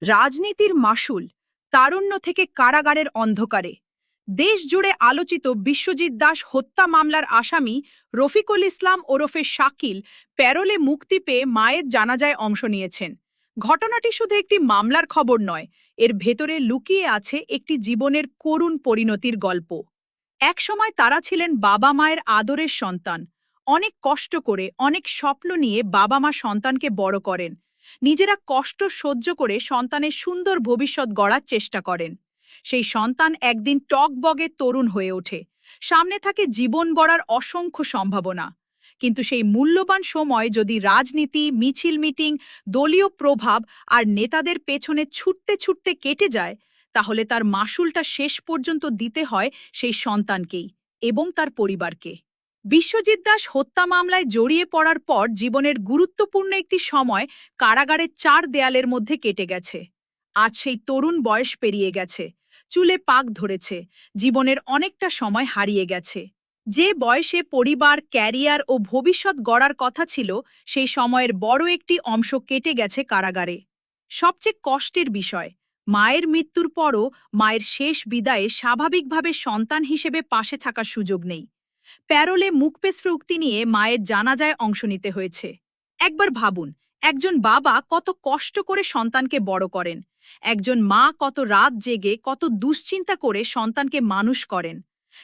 রাজনীতির মাশুল, তারুণ্য থেকে কারাগারের অন্ধকারে। দেশ জুড়ে আলোচিত বিশ্বজিৎ দাস হত্যা মামলার আসামি রফিকুল ইসলাম ওরফে শাকিল প্যারোলে মুক্তি পেয়ে মায়ের জানাজায় অংশ নিয়েছেন। ঘটনাটি শুধু একটি মামলার খবর নয়, এর ভেতরে লুকিয়ে আছে একটি জীবনের করুণ পরিণতির গল্প। একসময় তারা ছিলেন বাবা মায়ের আদরের সন্তান। অনেক কষ্ট করে, অনেক স্বপ্ন নিয়ে বাবা মা সন্তানকে বড় করেন। নিজেরা কষ্ট সহ্য করে সন্তানের সুন্দর ভবিষ্যৎ গড়ার চেষ্টা করেন। সেই সন্তান একদিন টগবগে তরুণ হয়ে ওঠে। সামনে থাকে জীবন গড়ার অসংখ্য সম্ভাবনা। কিন্তু সেই মূল্যবান সময় যদি রাজনীতি, মিছিল মিটিং, দলীয় প্রভাব আর নেতাদের পেছনে ছুটতে ছুটতে কেটে যায়, তাহলে তার মাশুলটা শেষ পর্যন্ত দিতে হয় সেই সন্তানকেই এবং তার পরিবারকে। বিশ্বজিৎ দাস হত্যা মামলায় জড়িয়ে পড়ার পর জীবনের গুরুত্বপূর্ণ একটি সময় কারাগারের চার দেয়ালের মধ্যে কেটে গেছে। আজ সেই তরুণ বয়স পেরিয়ে গেছে, চুলে পাক ধরেছে, জীবনের অনেকটা সময় হারিয়ে গেছে। যে বয়সে পরিবার, ক্যারিয়ার ও ভবিষ্যৎ গড়ার কথা ছিল, সেই সময়ের বড় একটি অংশ কেটে গেছে কারাগারে। সবচেয়ে কষ্টের বিষয়, মায়ের মৃত্যুর পরও মায়ের শেষ বিদায়ে স্বাভাবিকভাবে সন্তান হিসেবে পাশে থাকার সুযোগ নেই। প্যারোলে মুখপেশরুক্তি নিয়ে মায়ের জানাজায় অংশ নিতে হয়েছে। একবার ভাবুন, একজন বাবা কত কষ্ট করে সন্তানকে বড় করেন, একজন মা কত রাত জেগে, কত দুশ্চিন্তা করে সন্তানকে মানুষ করেন।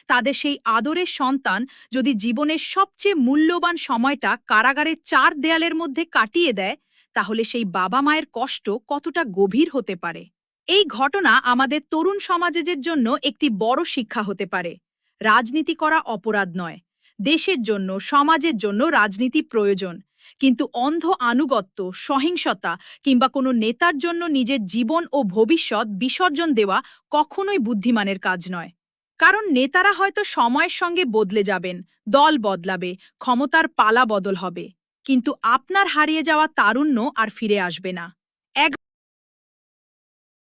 তাদের সেই আদরের সন্তান যদি জীবনের সবচেয়ে মূল্যবান সময়টা কারাগারের চার দেয়ালের মধ্যে কাটিয়ে দেয়, তাহলে সেই বাবা মায়ের কষ্ট কতটা গভীর হতে পারে। এই ঘটনা আমাদের তরুণ সমাজের জন্য একটি বড় শিক্ষা হতে পারে। রাজনীতি করা অপরাধ নয়। দেশের জন্য, সমাজের জন্য রাজনীতি প্রয়োজন। কিন্তু অন্ধ আনুগত্য, সহিংসতা কিংবা কোনো নেতার জন্য নিজের জীবন ও ভবিষ্যৎ বিসর্জন দেওয়া কখনোই বুদ্ধিমানের কাজ নয়। কারণ নেতারা হয়তো সময়ের সঙ্গে বদলে যাবেন, দল বদলাবে, ক্ষমতার পালা বদল হবে, কিন্তু আপনার হারিয়ে যাওয়া তারুণ্য আর ফিরে আসবে না। এক